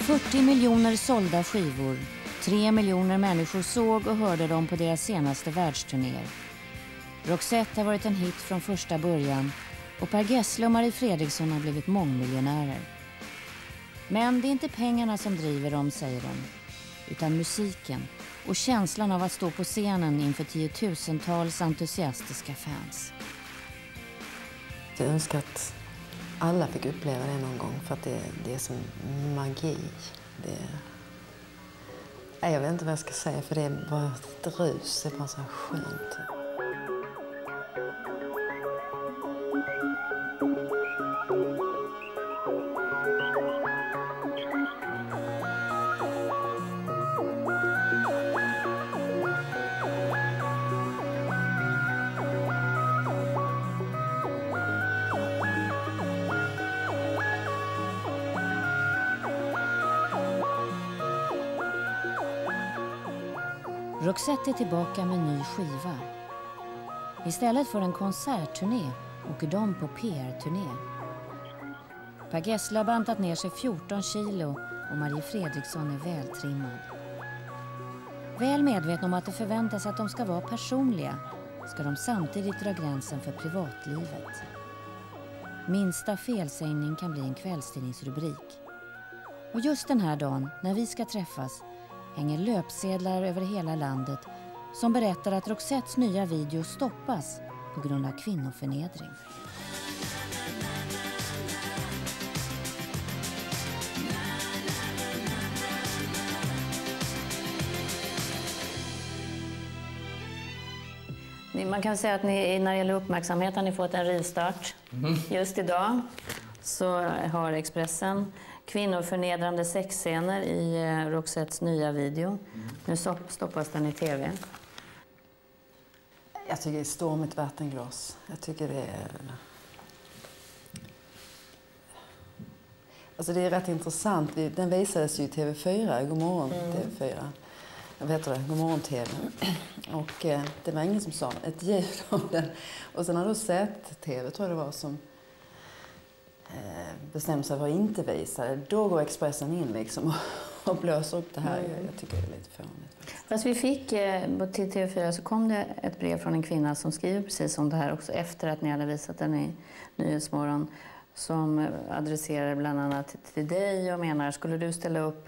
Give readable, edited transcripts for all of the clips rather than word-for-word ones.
40 miljoner sålda skivor. 3 miljoner människor såg och hörde dem på deras senaste världsturnéer. Roxette har varit en hit från första början och Per Gessle och Marie Fredriksson har blivit mångmiljonärer. Men det är inte pengarna som driver dem, säger de, utan musiken och känslan av att stå på scenen inför tiotusentals entusiastiska fans. Jag önskar att alla fick uppleva det någon gång, för att det är som magi. Jag vet inte vad jag ska säga, för det är bara ett rus, det är bara så skönt. Roxette är tillbaka med ny skiva. Istället för en konsertturné åker de på PR-turné. Per Gessle har bantat ner sig 14 kilo och Marie Fredriksson är vältrimmad. Väl medvetna om att det förväntas att de ska vara personliga ska de samtidigt dra gränsen för privatlivet. Minsta felsägning kan bli en kvällstidningsrubrik. Och just den här dagen, när vi ska träffas, hänger löpsedlar över hela landet som berättar att Roxettes nya video stoppas på grund av kvinnoförnedring. Man kan säga att ni, när det gäller uppmärksamhet, har ni fått en rivstart. Just idag så har Expressen kvinnoförnedrande sexscener i Roxettes nya video. Nu stoppas den i tv. Jag tycker det är stormigt vattenglas. Jag tycker det är... Alltså det är rätt intressant. Den visades ju i TV4, Godmorgon TV4. Jag vet det, Godmorgon-TV. Och det var ingen som sa ett ljud om den. Och sen har du sett TV, tror jag det var, som bestämde sig för att inte visa det. Då går Expressen in liksom och blåser upp det här. Jag tycker det är lite förvånligt. Fast vi fick till TV4 så kom det ett brev från en kvinna som skriver precis om det här också efter att ni hade visat den i Nyhetsmorgon, som adresserar bland annat till dig och menar, skulle du ställa upp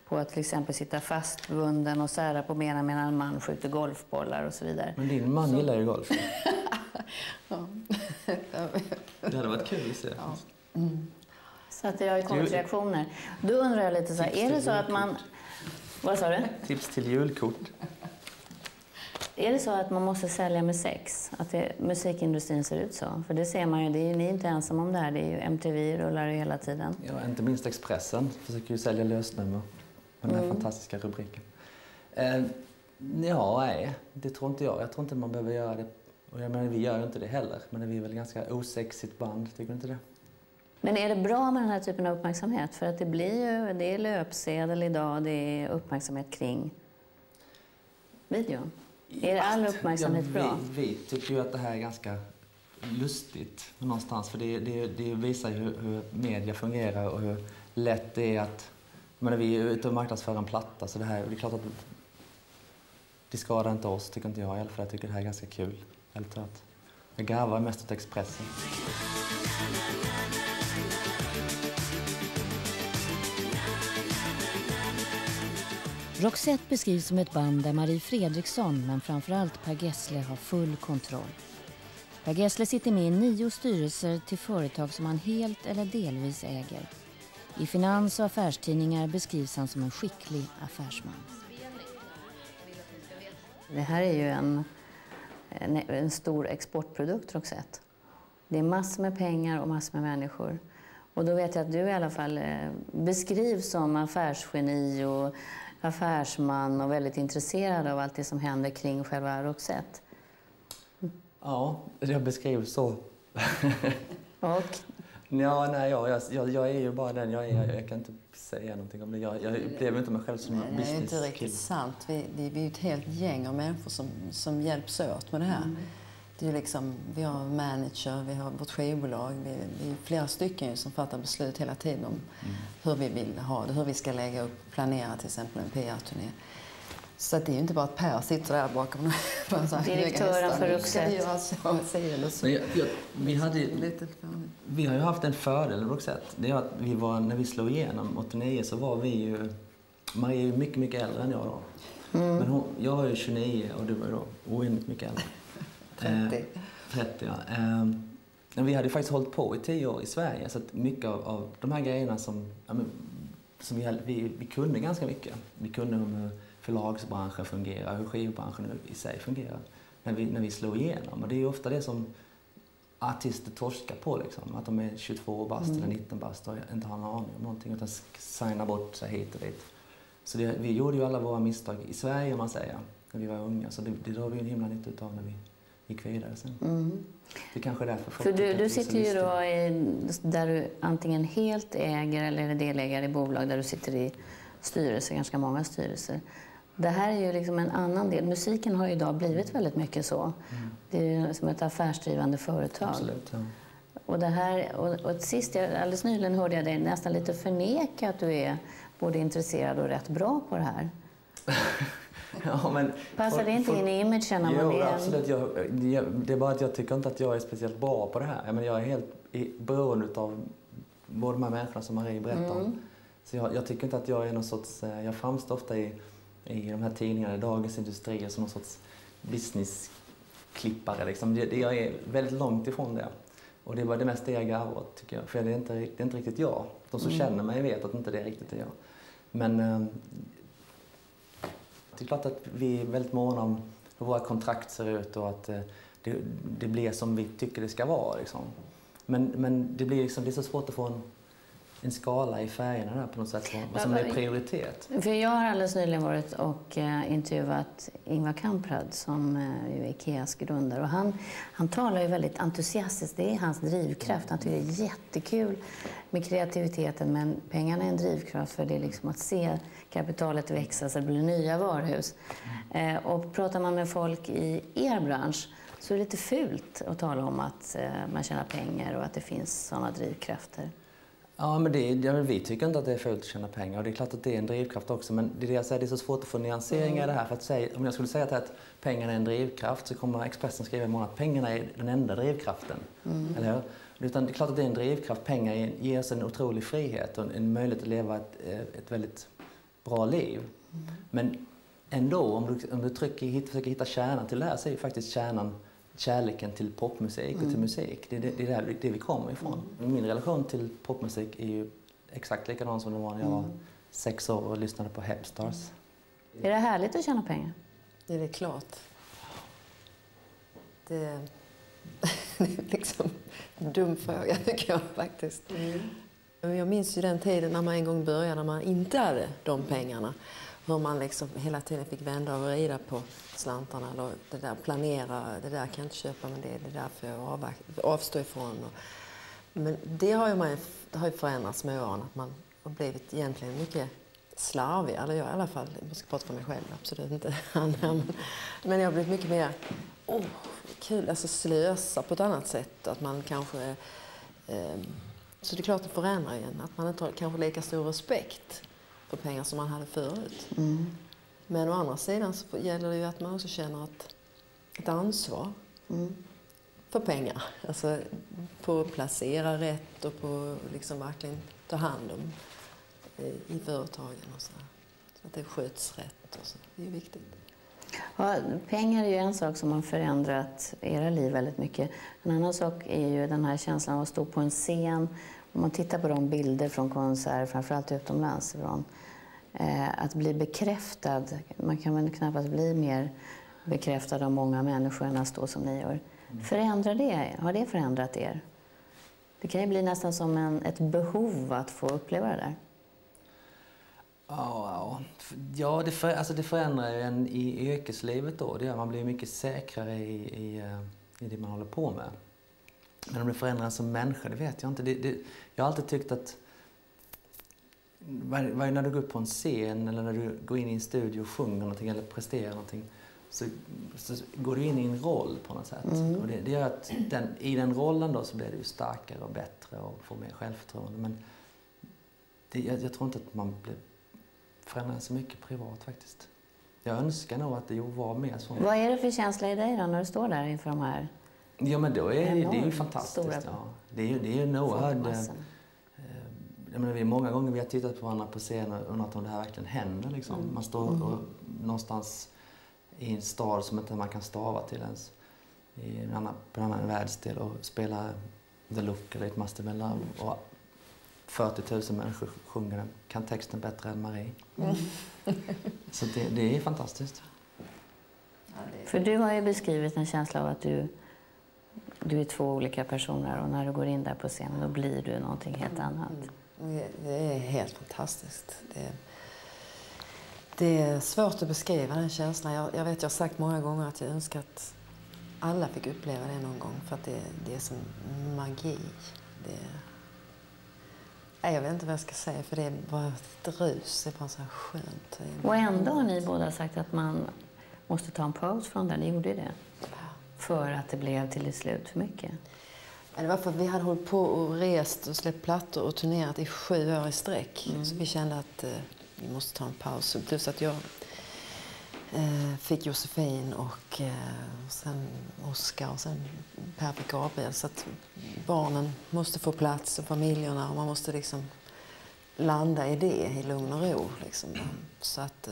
på att till exempel sitta fastbunden och sära på benen medan en man skjuter golfbollar och så vidare. Men din man gillar ju golf. Ja. Det hade varit kul att se. Ja. Så att det har kommit reaktioner. Då undrar jag lite så här, är det så att man... Vad sa du? Tips till julkort. Är det så att man måste sälja med sex? Att musikindustrin ser ut så? För det ser man ju, ni är inte ensam om det här. Det är ju MTV rullar ju hela tiden. Ja, inte minst Expressen försöker ju sälja lösnummer med den här fantastiska rubriken. Nej, det tror inte jag. Jag tror inte man behöver göra det. Och jag menar, vi gör ju inte det heller. Men vi är väl ganska osexigt band, tycker du inte det? Men är det bra med den här typen av uppmärksamhet? För att det är löpsedel idag, det är uppmärksamhet kring videon. Är all uppmärksamhet bra? Vi tycker ju att det här är ganska lustigt någonstans. För det visar ju hur media fungerar och hur lätt det är att... vi är ute och marknadsför en platta, så det är klart att det skadar inte oss, tycker inte jag i alla fall. Jag tycker det här är ganska kul. Jag garvar mest åt Expressen. Roxette beskrivs som ett band där Marie Fredriksson, men framförallt Per Gessle, har full kontroll. Per Gessle sitter med i 9 styrelser till företag som han helt eller delvis äger. I finans- och affärstidningar beskrivs han som en skicklig affärsman. Det här är ju en stor exportprodukt, Roxette. Det är massor med pengar och massor med människor. Och då vet jag att du i alla fall beskrivs som affärsgeni och affärsman och väldigt intresserad av allt det som händer kring själva Roxette. Ja, jag beskriver så. Och? Ja, nej, jag är ju bara den jag är. Jag kan inte säga någonting om det. Jag upplever inte mig själv som en business. Det är inte riktigt sant. Vi är ett helt gäng av människor som hjälps åt med det här. Det är liksom, vi har manager, vi har vårt skivbolag, vi är flera stycken som fattar beslut hela tiden om hur vi vill ha det, hur vi ska lägga upp och planera till exempel en PR-turné. Så det är ju inte bara att Per sitter där bakom på en sån här direktören för Roxette. Vi har ju haft en fördel i Roxette. Det är att när vi slog igenom 89 så var vi ju, Maria är ju mycket, mycket äldre än jag då. Men jag var ju 29 och du var ju då oändligt mycket äldre. 30, ja. Men vi hade faktiskt hållit på i 10 år i Sverige, så att mycket av de här grejerna som vi kunde ganska mycket. Vi kunde hur förlagsbranschen fungerar, hur skivbranschen i sig fungerar när vi slår igenom. Och det är ju ofta det som artister torskar på, liksom. Att de är 22 bast eller 19 bast och inte har någon aning om någonting utan signar bort sig hit och dit. Så vi gjorde ju alla våra misstag i Sverige, om man säger, när vi var unga. Så det drar vi en himla nytta utav när vi gick vidare sen. Det är kanske därför för du sitter ju då där du antingen helt äger eller är delägare i bolag där du sitter i styrelser, ganska många styrelser. Det här är ju liksom en annan del. Musiken har ju idag blivit väldigt mycket så. Det är ju som ett affärsdrivande företag. Absolut, ja. Och det här, och sist, alldeles nyligen hörde jag dig nästan lite förneka att du är både intresserad och rätt bra på det här. Ja, men passar det inte in i imagen när man är... absolut. Det är bara att jag tycker inte att jag är speciellt bra på det här. Men jag är helt beroende av båda de här människorna som Marie berättar om. Så jag tycker inte att jag är någon sorts... Jag framstår ofta i de här tidningarna, Dagens Industri, som någon sorts businessklippare. Liksom. Jag är väldigt långt ifrån det. Och det var det mest det jag garvar åt, tycker jag. För det är inte riktigt jag. De som känner mig vet att inte det är riktigt jag. Men det är klart att vi är väldigt måna om hur våra kontrakt ser ut och att det blir som vi tycker det ska vara. Liksom. Men det är så svårt att få en skala i färgerna där på något sätt, vad som är prioritet. För jag har alldeles nyligen varit och intervjuat Ingvar Kamprad som är Ikeas grundare. Och han talar ju väldigt entusiastiskt, det är hans drivkraft. Han tycker det är jättekul med kreativiteten, men pengarna är en drivkraft för det är liksom att se kapitalet växa så det blir nya varuhus. Och pratar man med folk i er bransch så är det lite fult att tala om att man tjänar pengar och att det finns sådana drivkrafter. Ja, men vi tycker inte att det är fult att tjäna pengar och det är klart att det är en drivkraft också, men det är så svårt att få nyanseringar i det här. För att säga, om jag skulle säga att pengarna är en drivkraft så kommer Expressen skriva imorgon att pengarna är den enda drivkraften. Eller hur? Utan det är klart att det är en drivkraft. Pengar ger oss en otrolig frihet och en möjlighet att leva ett väldigt bra liv. Men ändå, om du försöker hitta kärnan till det här så är ju faktiskt kärleken till popmusik och till musik. Det är det vi kommer ifrån. Min relation till popmusik är ju exakt likadan som det var när jag var 6 år och lyssnade på Hepstars. Är det härligt att tjäna pengar? Det är klart. Det är liksom en dum fråga, tycker jag faktiskt. Jag minns ju den tiden när man en gång började, när man inte hade de pengarna. Hur man liksom hela tiden fick vända och vrida på slantarna. Eller det där planera, det där kan jag inte köpa, men det där får jag avstå ifrån. Men det har ju förändrats med åren. Att man har blivit egentligen mycket slarvig. Eller jag i alla fall, jag ska prata för mig själv, absolut inte andra. Men jag har blivit mycket mer kul, alltså slösa på ett annat sätt. Att man kanske... så det är klart att det förändrar igen. Att man inte har kanske lika stor respekt för pengar som man hade förut. Men å andra sidan så gäller det ju att man också känner ett ansvar för pengar. Alltså på att placera rätt och på liksom verkligen ta hand om i företagen och så. Så att det sköts rätt och så. Det är ju viktigt. Ja, pengar är ju en sak som har förändrat era liv väldigt mycket. En annan sak är ju den här känslan av att stå på en scen. Om man tittar på de bilder från konserter, framförallt utomlands ifrån, att bli bekräftad. Man kan väl knappast bli mer bekräftad av många människor än att stå som ni gör. Förändrar det? Har det förändrat er? Det kan ju bli nästan som ett behov att få uppleva det där. Ja, det förändrar ju en i yrkeslivet då. Det gör man blir mycket säkrare i det man håller på med. Men om det förändrar en som människa, det vet jag inte. Jag har alltid tyckt att när du går upp på en scen eller när du går in i en studio och sjunger någonting eller presterar någonting, så går du in i en roll på något sätt. Och det gör att i den rollen då så blir du starkare och bättre och får mer självförtroende. Men jag tror inte att man blir förändrad så mycket privat faktiskt. Jag önskar nog att det var mer så. Vad är det för känsla i dig då när du står där inför de här? Ja, men då är det är ju fantastiskt. Ja. Det är ju en oerhörd... vi många gånger vi har tittat på varandra på scen och undrat om det här verkligen händer. Liksom. Man står någonstans i en stad som inte man kan stava till ens. På en annan världsdel och spelar The Look eller It Must Have Been Love. Och 40 000 människor sjunger den. Kan texten bättre än Marie. Så det är fantastiskt. För du har ju beskrivit en känsla av att du är två olika personer och när du går in där på scenen då blir du någonting helt annat. Det är helt fantastiskt. Det är svårt att beskriva den känslan. Jag vet, jag har sagt många gånger att jag önskar att alla fick uppleva det någon gång för att det är som magi. Jag vet inte vad jag ska säga för det är bara ett rus, det är bara så här skönt. Och ändå har ni båda sagt att man måste ta en paus från den, ni gjorde det. För att det blev till slut för mycket. Det var för att vi hade hållit på och rest och släppt plattor och turnerat i 7 år i sträck. Så vi kände att vi måste ta en paus. Plus att jag fick Josefin och sen Oskar och sen Per fick Gabriel. Så att barnen måste få plats och familjerna och man måste liksom landa i det i lugn och ro. Liksom. Så att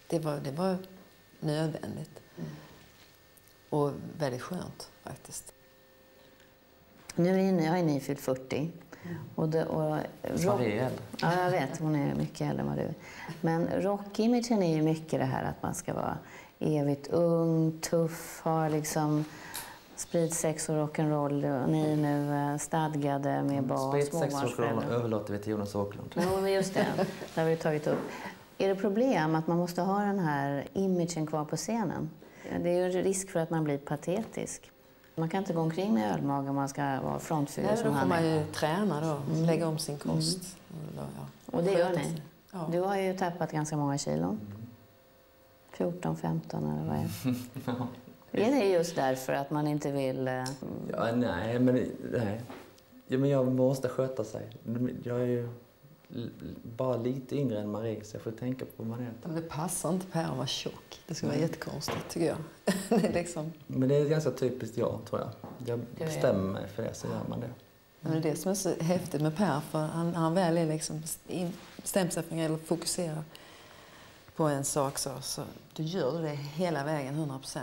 det var nödvändigt. Och väldigt skönt faktiskt. Nu är ni fyllt 40. Marie är äldre. Ja, jag vet. Hon är mycket äldre än vad du är. Men rockimagen är ju mycket det här att man ska vara evigt ung, tuff, ha liksom sprit, sex och rock'n'roll. Och ni är nu stadgade med barn, sprit, sex och rock'n'roll överlåter vi till Jonas Åkerlund. Jo, men just det. Det har vi tagit upp. Är det problem att man måste ha den här imagen kvar på scenen? Det är ju en risk för att man blir patetisk. Man kan inte gå omkring med ölmage om man ska vara frontfigur som han är. Då får man ju träna då, lägga om sin kost. Och det gör ni. Ja. Du har ju tappat ganska många kilon. 14, 15 eller vad är det? Är det just därför att man inte vill... Ja, nej, men jag måste sköta sig. Jag är ju bara lite yngre än Marie så jag får tänka på vad man äter. Det passar inte Per att vara tjock. Det skulle vara jättekonstigt tycker jag. Det är liksom... Men det är ganska typiskt jag tror jag. Jag bestämmer mig för det så gör man det. Men det är det som är så häftigt med Per för han väl är liksom bestämt sig för eller fokuserar på en sak så du gör det hela vägen 100%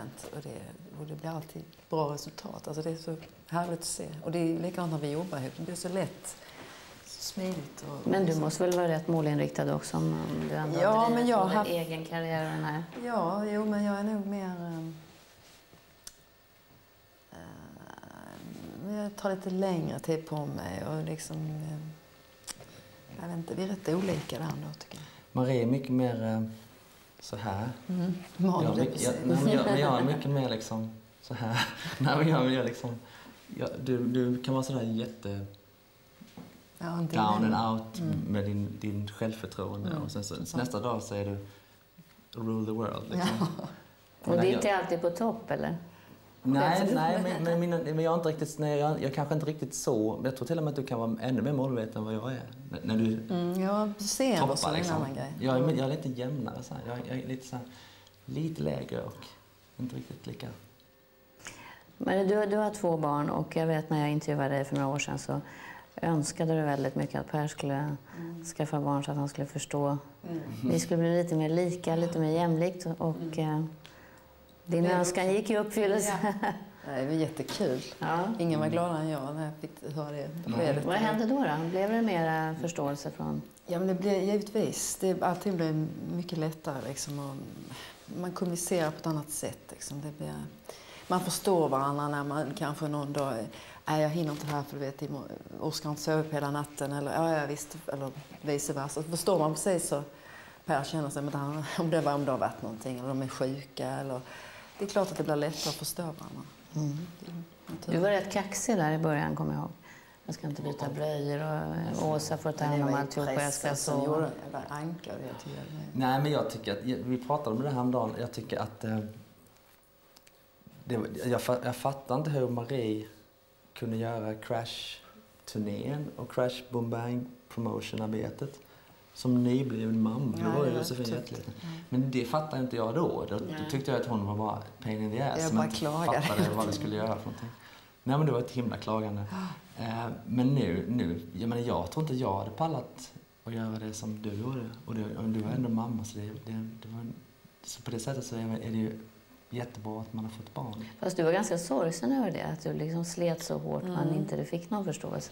och det blir alltid bra resultat. Alltså det är så härligt att se. Och det är likadant när vi jobbar ihop. Det blir så lätt. Smidigt men du måste väl vara rätt målinriktad också om du ändå har egen karriär och den här? Ja, men jag är nog mer... jag tar lite längre tid på mig och liksom... jag vet inte, vi är rätt olika där ändå tycker jag. Marie är mycket mer så här. Jag är mycket mer liksom så här. Nej, men jag liksom... Du kan vara sådär jätte... down and out med din självförtroende. Och sen så, nästa dag säger du rule the world. Liksom. Ja. Och det är inte alltid på topp, eller? Nej, men jag är inte riktigt... Jag kanske inte riktigt så... Jag tror till och med att du kan vara ännu mer målmedveten än vad jag är. När du ser toppar, liksom. En annan grej. Jag är lite jämnare. Så här. Jag är lite, så här, lite lägre och inte riktigt lika... Men du har 2 barn och jag vet när jag intervjuade dig för några år sedan så önskade du väldigt mycket att Per skulle skaffa barn så att han skulle förstå. Vi skulle bli lite mer lika, lite mer jämlikt och din önskan gick i uppfyllelse. Ja. Det var jättekul. Ja. Ingen var gladare än jag när jag fick höra det beskedet. Vad hände då? Blev det mer förståelse från? Ja, men det blev givetvis. Allting blev mycket lättare liksom, och man kommunicerar på ett annat sätt. Liksom. Man förstår varandra när man kanske någon dag jag hinner inte här för du vet, Oskar inte sova på hela natten eller visst, eller vice versa. Så förstår man precis så Per känner sig om det har varit någonting eller de är sjuka eller det är klart att det blir lättare att förstå varandra. Du var rätt kaxig där i början, kommer jag ihåg. Jag ska inte byta blöjor och Åsa får ta hand om alltihop och jag ska sova. Nej, men jag tycker att, vi pratade om det här om dagen, jag tycker att jag fattar inte hur Marie kunde göra Crash-turnén och Crash Boom Bang promotion-arbetet som nybliven mamma. Då var ju Josefin jätteliten. Men det fattade inte jag då. Då tyckte jag att hon var bara pain in the ass. Jag bara klagade. Fattade vad vi skulle göra för någonting. Nej, men det var ett himla klagande. Men nu jag tror inte jag hade pallat att göra det som du gjorde. Och du var ändå mamma, så så på det sättet så är det ju jättebra att man har fått barn. Fast du var ganska sorgsen över det, att du liksom slet så hårt man inte fick någon förståelse.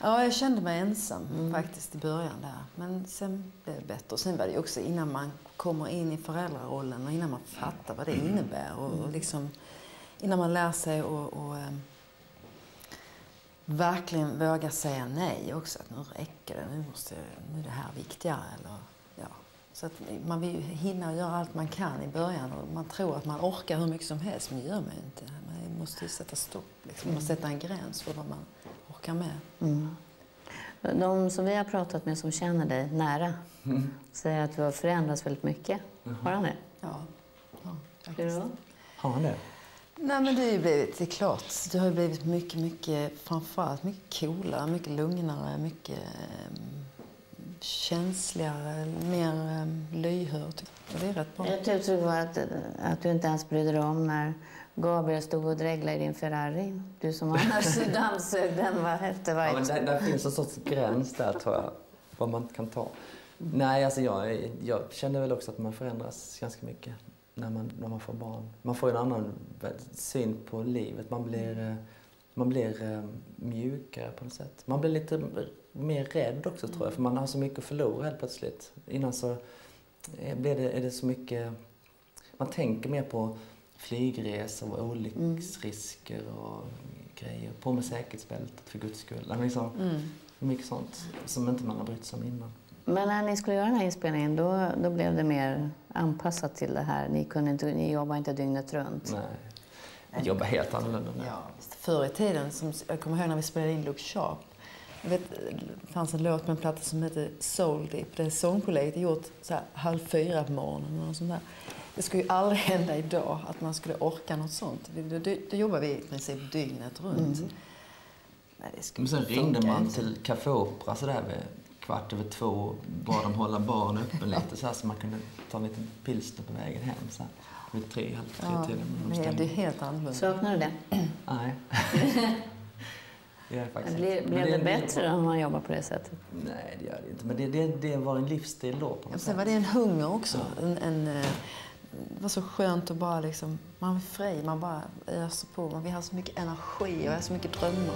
Ja, jag kände mig ensam faktiskt i början där. Men sen blev det bättre. Och sen var det också innan man kommer in i föräldrarollen och innan man fattar vad det innebär. Och liksom, innan man lär sig och verkligen våga säga nej också. Att nu räcker det, nu är det här viktigare. Eller, ja. Så att man vill ju hinna göra allt man kan i början. Och man tror att man orkar hur mycket som helst, men det gör man ju inte. Man måste ju sätta stopp, liksom, och sätta en gräns för vad man orkar med. De som vi har pratat med som känner dig nära säger att du har förändrats väldigt mycket. Har han det? Ja, faktiskt. Har han det? Nej, men det är klart. Du har blivit mycket, framförallt mycket coolare, mycket lugnare, mycket känsligare, mer lyhörd. Det är rätt bra. Ett uttryck var att du inte ens brydde dig om när Gabriel stod och dreglade i din Ferrari. Du som annars dammsög den efter varje... Ja, men där finns en sorts gräns där, tror jag, vad man kan ta. Nej, alltså jag känner väl också att man förändras ganska mycket när man får barn. Man får en annan syn på livet. Man blir mjukare på något sätt. Man blir lite mer rädd också, tror jag, för man har så mycket att förlora helt plötsligt. Innan så är det så mycket... Man tänker mer på flygresor och olycksrisker och grejer. På med säkerhetsbältet för Guds skull. Liksom, mycket sånt som inte man har brytt sig om innan. Men när ni skulle göra den här inspelningen, då blev det mer anpassat till det här. Ni jobbar inte dygnet runt. Nej, jag jobbar helt annorlunda. Ja, förr i tiden, jag kommer ihåg när vi spelade in Look Sharp. Det fanns en låt med en platta som heter Soul Deep. Det sångpålägget är gjort så här 3:30 på morgonen och sånt där. Det skulle ju aldrig hända idag att man skulle orka något sånt. Då jobbar vi i princip dygnet runt. Nej, men sen ringde man till Café Opera så där vid 2:15, bad de hålla baren öppen lite så man kunde ta en liten pilsner på vägen hem så här, vid 3:30 tiden. Det är helt annorlunda. Saknar du det? Nej. Blev det bättre om man jobbar på det sättet? Nej, det gör det inte. Men det var en livsstil då på något sätt. Sen var det en hunger också. Det var så skönt att bara liksom, man var fri, man bara öser på. Vi har så mycket energi och så mycket drömmar.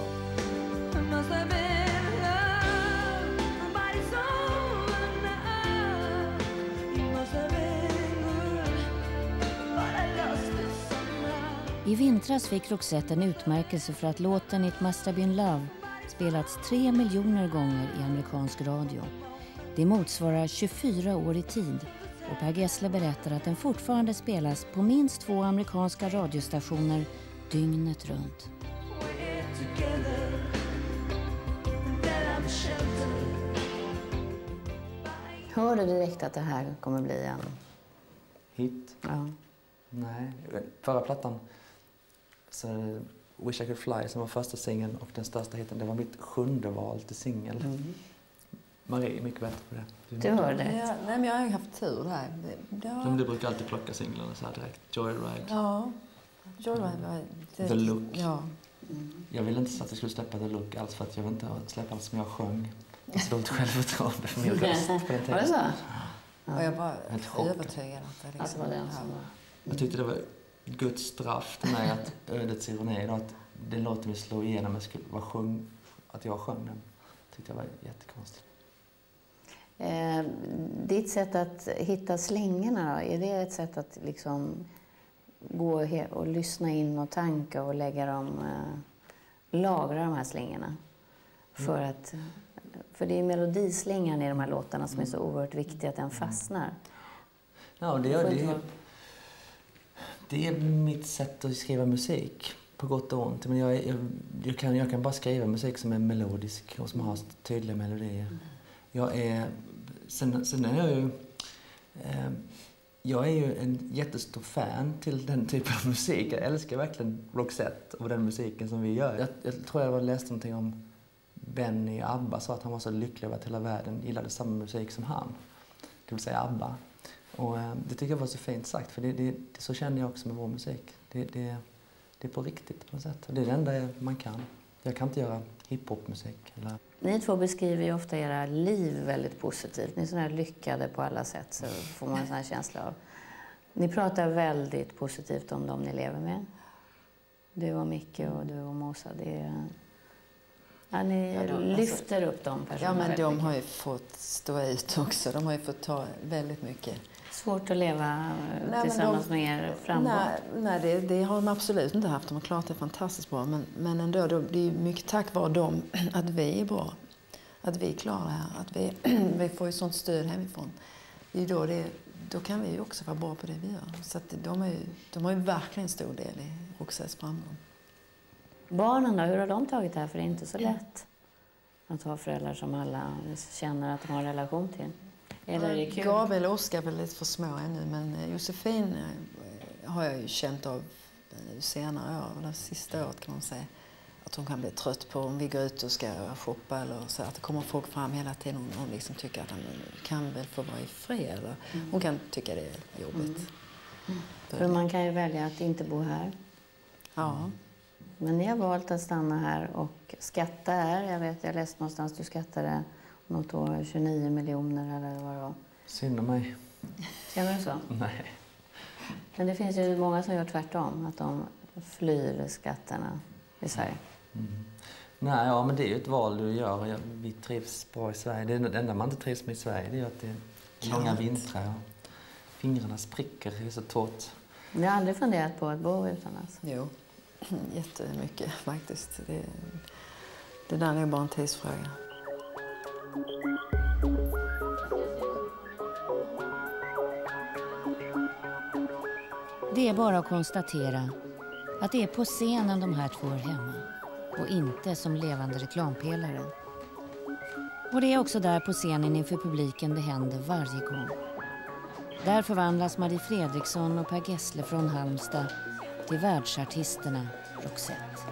I vintras fick Roxette en utmärkelse för att låten It Must Have Been Love spelats 3 miljoner gånger i amerikansk radio. Det motsvarar 24 år i tid och Per Gessle berättar att den fortfarande spelas på minst 2 amerikanska radiostationer dygnet runt. Hör du direkt att det här kommer bli en hit? Ja. Nej, förra plattan så Wish I Could Fly som var första singeln och den största hitten, det var mitt 7:e val till singel. Marie är mycket bättre på det. Du hör det. Ja, nej, men jag har ju haft tur där. Du brukar alltid plocka singlarna så här direkt. Joyride. Ja, Joyride. The Look. Ja. Jag ville inte att jag skulle släppa The Look alls för att jag vill inte släppa allt som jag sjöng. Så dåligt självförtroende för min röst på den tiden. Var det så? Och jag var övertygad att det liksom var den som var... Jag tyckte det var Guds straff till mig att ödets ironi då, att den låten vi slog igenom att jag sjöng den. Tyckte jag var jättekonstigt. Ditt sätt att hitta slingorna då, är det ett sätt att liksom gå och lyssna in och tanka och lägga dem, lagra de här slingorna? För det är melodislingan i de här låtarna som är så oerhört viktig att den fastnar. Ja, det är mitt sätt att skriva musik, på gott och ont. Men jag kan bara skriva musik som är melodisk och som har tydliga melodier. Sen är jag ju... Jag är ju en jättestor fan till den typen av musik. Jag älskar verkligen Roxette och den musiken som vi gör. Jag tror jag läste någonting om Benny Abba sa att han var så lycklig över att hela världen gillade samma musik som han. Det vill säga Abba. Och det tycker jag var så fint sagt, för det så känner jag också med vår musik. Det är på riktigt på något sätt. Det är det enda man kan. Jag kan inte göra hiphopmusik. Eller... Ni två beskriver ju ofta era liv väldigt positivt. Ni är sådana här lyckade på alla sätt, så får man en sån här känsla av. Ni pratar väldigt positivt om dem ni lever med. Du och Micke och du och Mosa. Ni lyfter upp de personerna. Ja, men de har ju fått stå ut också. De har ju fått ta väldigt mycket. Svårt att leva tillsammans med er framåt? Nej, det har de absolut inte haft. De har klarat det fantastiskt bra. Men ändå, det är mycket tack vare dem att vi är bra. Att vi klarar det här. Att vi får ju sånt stöd hemifrån. Då kan vi ju också vara bra på det vi gör. Så att de har ju verkligen stor del i Roxettes framgång. Barnen då, hur har de tagit det här? För det är inte så lätt att ha föräldrar som alla känner att de har en relation till. Eller är det kul? Gabriel och Oskar är väl lite för små ännu, men Josefin har jag ju känt av senare år, eller sista året kan man säga, att hon kan bli trött på om vi går ut och ska shoppa eller så, att det kommer folk fram hela tiden och hon liksom tycker att han kan väl få vara i fred, eller hon kan tycka det är jobbigt. För man kan ju välja att inte bo här. Ja. Men ni har valt att stanna här och skatta här. Jag läste någonstans du skattade något år 29 miljoner eller vad det var. Synd om mig. Känner du så? Nej. Men det finns ju många som gör tvärtom, att de flyr skatterna i Sverige. Nej, ja, men det är ju ett val du gör. Vi trivs bra i Sverige. Det enda man inte trivs med i Sverige, det är att det är långa vintrar och fingrarna spricker. Det är så torrt. Ni har aldrig funderat på att bo utomlands? Jo, jättemycket faktiskt. Det där är bara en tidsfråga. Det är bara att konstatera att det är på scenen de här två är hemma och inte som levande reklampelare. Och det är också där på scenen inför publiken det händer varje gång. Där förvandlas Marie Fredriksson och Per Gessle från Halmstad till världsartisterna Roxette.